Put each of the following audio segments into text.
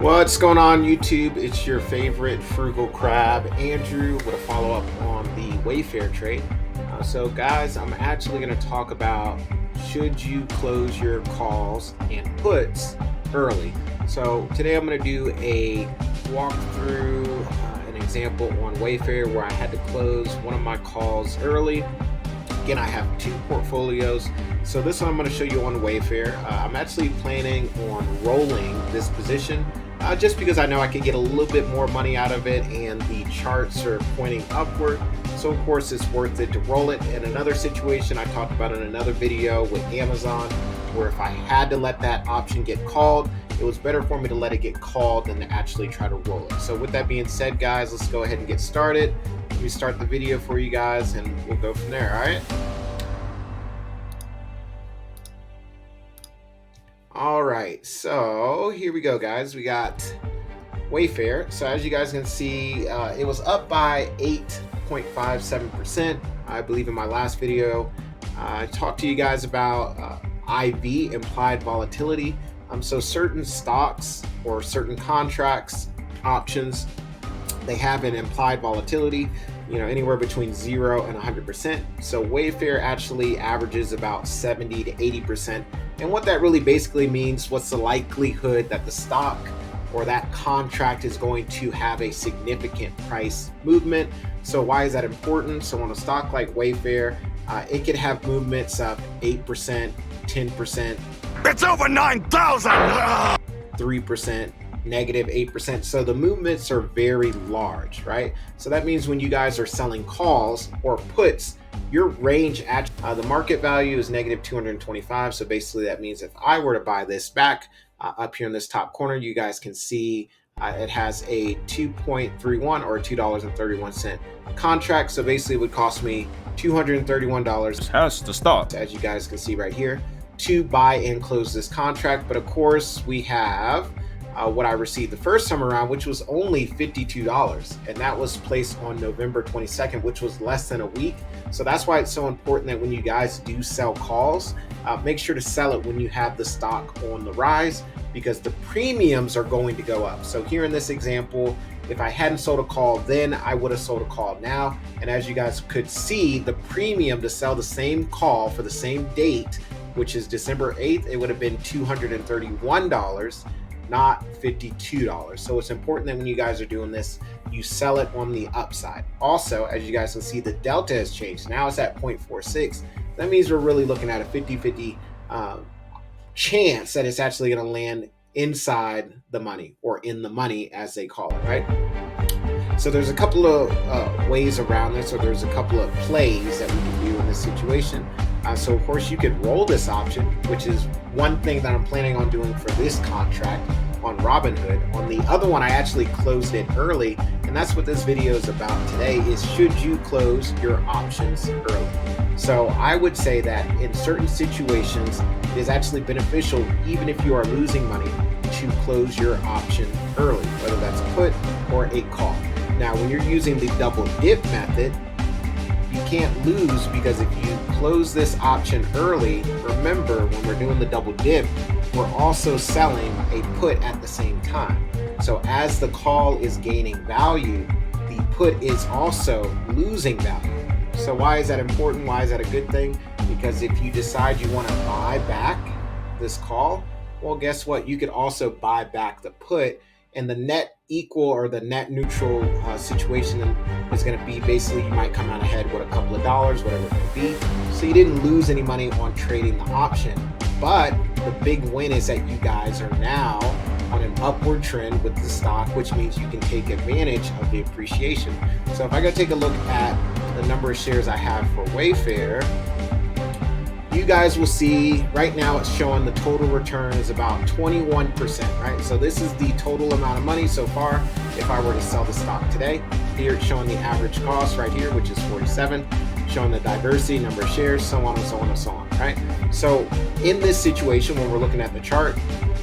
What's going on, YouTube? It's your favorite frugal crab, Andrew, with a follow-up on the Wayfair trade. So guys, I'm actually going to talk about should you close your calls and puts early. So today I'm going to do a walkthrough, an example on Wayfair where I had to close one of my calls early. Again, I have two portfolios. So this one I'm going to show you on Wayfair. I'm actually planning on rolling this position just because I know I could get a little bit more money out of it and the charts are pointing upward. So of course it's worth it to roll it. In another situation I talked about in another video with Amazon, where if I had to let that option get called, it was better for me to let it get called than to actually try to roll it. So with that being said, guys, let's go ahead and get started. Let me start the video for you guys and we'll go from there. All right. All right, so here we go, guys. We got Wayfair. So as you guys can see, it was up by 8.57%. I believe in my last video, I talked to you guys about IV, implied volatility. So certain stocks or certain contracts, options, they have an implied volatility, anywhere between 0 and 100%. So Wayfair actually averages about 70 to 80%. And what that really basically means, what's the likelihood that the stock or that contract is going to have a significant price movement. So why is that important? So on a stock like Wayfair, it could have movements of 8%, 10%. It's over 9,000! 3%. Negative 8%. So the movements are very large, right? So that means when you guys are selling calls or puts, your range at the market value is negative 225. So basically that means if I were to buy this back up here in this top corner, you guys can see it has a 2.31 or $2.31 contract. So basically it would cost me $231. Has to stop. As you guys can see right here, to buy and close this contract. But of course we have what I received the first time around, which was only $52, and that was placed on November 22nd, which was less than a week. So that's why it's so important that when you guys do sell calls, make sure to sell it when you have the stock on the rise, because the premiums are going to go up. So here in this example, if I hadn't sold a call then, I would have sold a call now. And as you guys could see, the premium to sell the same call for the same date, which is December 8th, it would have been $231. Not $52. So it's important that when you guys are doing this, you sell it on the upside. Also, as you guys can see, the delta has changed. Now it's at 0.46. That means we're really looking at a 50-50 chance that it's actually going to land inside the money, or in the money as they call it, right? So there's a couple of ways around this, or there's a couple of plays that we can do in this situation. So of course you could roll this option, which is one thing that I'm planning on doing for this contract on Robinhood. On the other one, I actually closed it early, and that's what this video is about today, is should you close your options early? So I would say that in certain situations, it is actually beneficial, even if you are losing money, to close your option early, whether that's a put or a call. Now, when you're using the double dip method, you can't lose, because if you close this option early, remember when we're doing the double dip, we're also selling a put at the same time. So as the call is gaining value, the put is also losing value. So why is that important? Why is that a good thing? Because if you decide you want to buy back this call, well, guess what? You could also buy back the put, and the net equal or the net neutral situation is going to be basically you might come out ahead with a couple of dollars, whatever it may be. So you didn't lose any money on trading the option, but the big win is that you guys are now on an upward trend with the stock, which means you can take advantage of the appreciation. So if I go take a look at the number of shares I have for Wayfair, you guys will see right now it's showing the total return is about 21%, right? So this is the total amount of money so far if I were to sell the stock today. Here it's showing the average cost right here, which is 47, showing the diversity, number of shares, so on and so on and so on, right? So in this situation, when we're looking at the chart,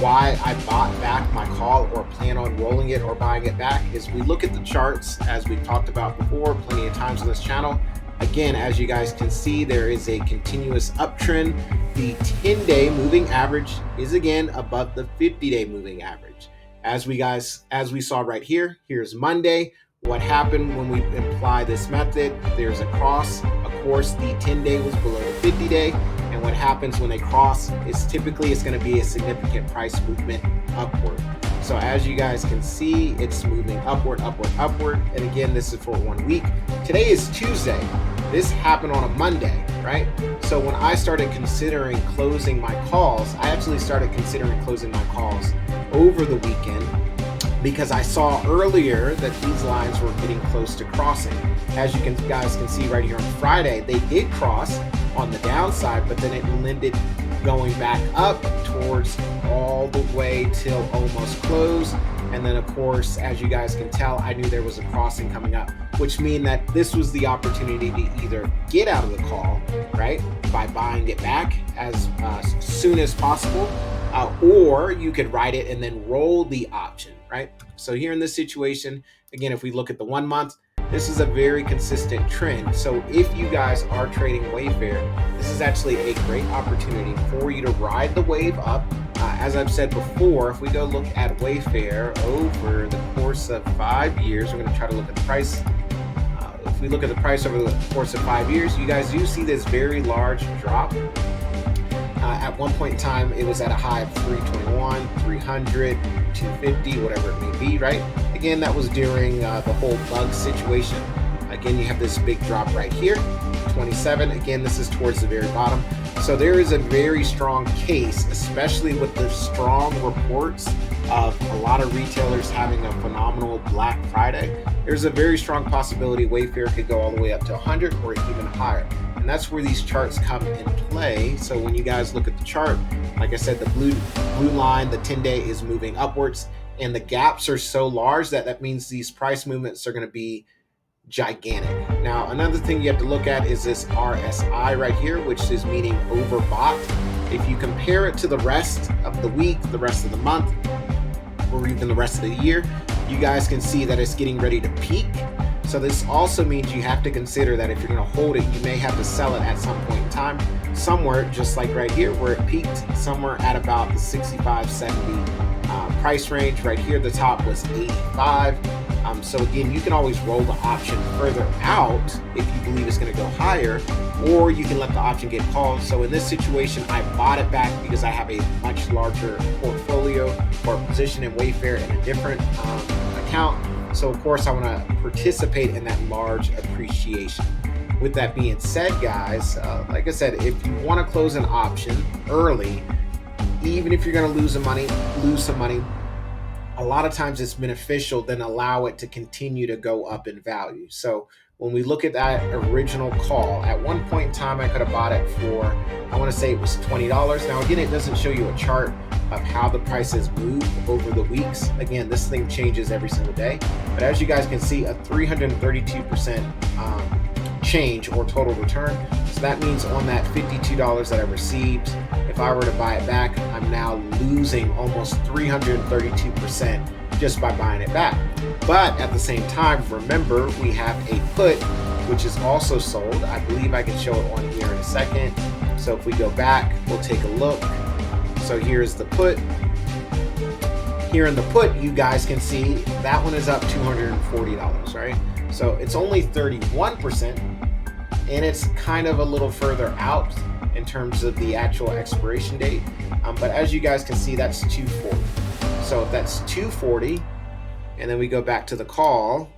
why I bought back my call or plan on rolling it or buying it back is we look at the charts, as we've talked about before plenty of times on this channel. Again, as you guys can see, there is a continuous uptrend. The 10-day moving average is again above the 50-day moving average. As we saw right here, here's Monday. What happened when we apply this method? There's a cross. Of course, the 10-day was below the 50-day. And what happens when they cross is typically it's going to be a significant price movement upward. So as you guys can see, it's moving upward, upward, upward. And again, this is for 1 week. Today is Tuesday. This happened on a Monday, right? So when I started considering closing my calls, I actually started considering closing my calls over the weekend because I saw earlier that these lines were getting close to crossing. As you guys can see right here on Friday, they did cross on the downside, but then it ended going back up towards all the way till almost close. And then of course, as you guys can tell, I knew there was a crossing coming up, which means that this was the opportunity to either get out of the call, right, by buying it back as soon as possible, or you could write it and then roll the option, right? So here in this situation, again, if we look at the 1 month, this is a very consistent trend. So if you guys are trading Wayfair, this is actually a great opportunity for you to ride the wave up. As I've said before, if we go look at Wayfair over the course of 5 years, we're going to try to look at the price. If we look at the price over the course of 5 years, you guys do see this very large drop. At one point in time, it was at a high of 321, 300, 250, whatever it may be, right? Again, that was during the whole bug situation. Again, you have this big drop right here, 27. Again, this is towards the very bottom. So there is a very strong case, especially with the strong reports of a lot of retailers having a phenomenal Black Friday. There's a very strong possibility Wayfair could go all the way up to 100 or even higher. And that's where these charts come in play. So when you guys look at the chart, like I said, the blue line, the 10-day is moving upwards, and the gaps are so large that means these price movements are going to be gigantic. Now, another thing you have to look at is this RSI right here, which is meaning overbought. If you compare it to the rest of the week, the rest of the month, or even the rest of the year, you guys can see that it's getting ready to peak. So this also means you have to consider that if you're going to hold it, you may have to sell it at some point in time, somewhere just like right here where it peaked, somewhere at about the 65, 70 price range. Right here, the top was 85. So again, you can always roll the option further out if you believe it's going to go higher, or you can let the option get called. So in this situation, I bought it back because I have a much larger portfolio or position in Wayfair in a different account. So of course, I want to participate in that large appreciation. With that being said, guys, like I said, if you want to close an option early, even if you're going to lose some money, a lot of times it's beneficial then allow it to continue to go up in value. So when we look at that original call, at one point in time, I could have bought it for, I want to say it was $20. Now, again, it doesn't show you a chart of how the prices move over the weeks. Again, this thing changes every single day. But as you guys can see, a 332% change or total return. So that means on that $52 that I received, if I were to buy it back, I'm now losing almost 332% just by buying it back. But at the same time, remember, we have a put, which is also sold. I believe I can show it on here in a second. So if we go back, we'll take a look. So here's the put. Here in the put, you guys can see that one is up $240, right? So it's only 31%, and it's kind of a little further out in terms of the actual expiration date. But as you guys can see, that's 240. So if that's 240, and then we go back to the call,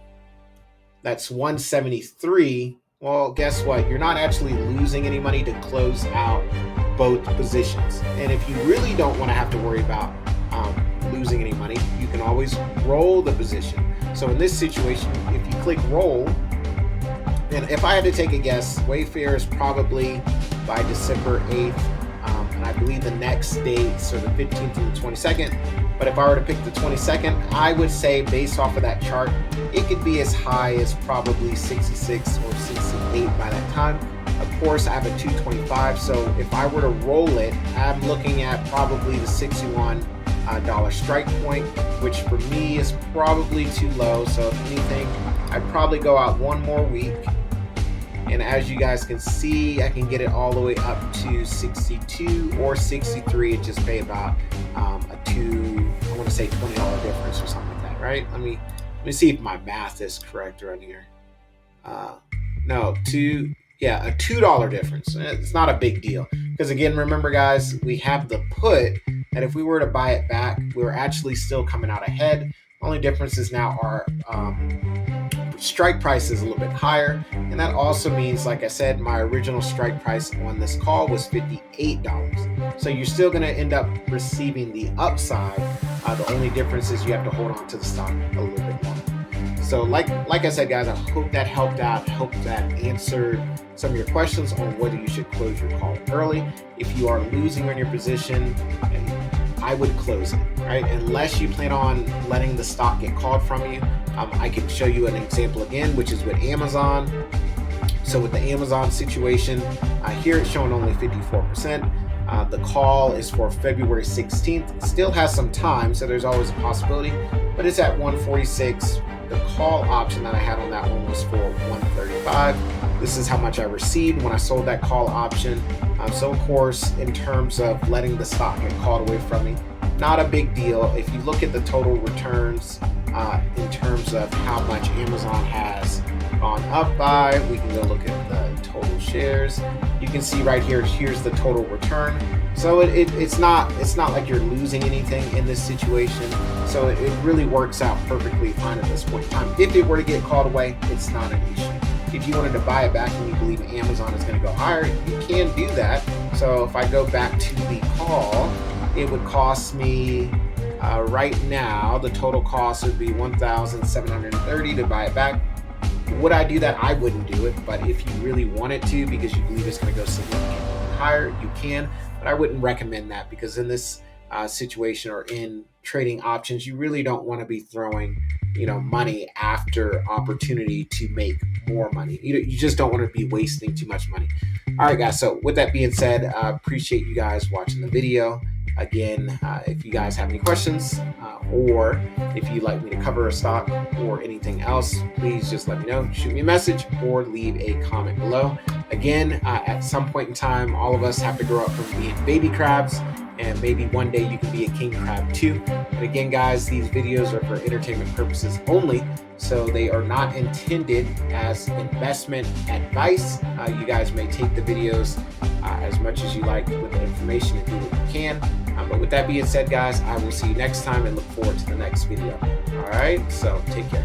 that's 173. Well, guess what? You're not actually losing any money to close out both positions. And if you really don't want to have to worry about losing any money, you can always roll the position. So in this situation, if you click roll, and if I had to take a guess, Wayfair is probably by December 8th, and I believe the next dates are the 15th and the 22nd. But if I were to pick the 22nd, I would say based off of that chart, it could be as high as probably 66 or 68 by that time. Of course, I have a 225, so if I were to roll it, I'm looking at probably the $61 strike point, which for me is probably too low. So if anything, I'd probably go out one more week. And as you guys can see, I can get it all the way up to 62 or 63 and just pay about I want want to say $20 difference or something like that, right? Let me see if my math is correct around here. No, a $2 difference. It's not a big deal because, again, remember guys, we have the put that if we were to buy it back, we're actually still coming out ahead. The only difference is now our strike price is a little bit higher, and that also means, like I said, my original strike price on this call was $58. So you're still going to end up receiving the upside. The only difference is you have to hold on to the stock a little bit longer. So like I said, guys, I hope that helped out. Hope that answered some of your questions on whether you should close your call early. If you are losing on your position, I would close it, right? Unless you plan on letting the stock get called from you. I can show you an example again, which is with Amazon. So with the Amazon situation, here it's showing only 54%. The call is for February 16th. It still has some time, so there's always a possibility, but it's at 146. The call option that I had on that one was for 135. This is how much I received when I sold that call option. So of course, in terms of letting the stock get called away from me, not a big deal. If you look at the total returns in terms of how much Amazon has gone up by, we can go look at the total shares. You can see right here, here's the total return. So it's not like you're losing anything in this situation. So it really works out perfectly fine at this point in time. If it were to get called away, it's not an issue. If you wanted to buy it back and you believe Amazon is going to go higher, you can do that. So if I go back to the call, it would cost me right now, the total cost would be $1,730 to buy it back. Would I do that? I wouldn't do it, but if you really wanted to because you believe it's going to go significantly higher, you can. But I wouldn't recommend that because in this situation or in trading options, you really don't want to be throwing money after opportunity to make more money. You just don't want to be wasting too much money. All right, guys. So with that being said, I appreciate you guys watching the video. Again, if you guys have any questions or if you'd like me to cover a stock or anything else, please just let me know. Shoot me a message or leave a comment below. Again, at some point in time, all of us have to grow up from being baby crabs, and maybe one day you can be a king crab too. But again, guys, these videos are for entertainment purposes only, so they are not intended as investment advice. You guys may take the videos as much as you like with the information and do what you can. But with that being said, guys, I will see you next time and look forward to the next video. All right, so take care.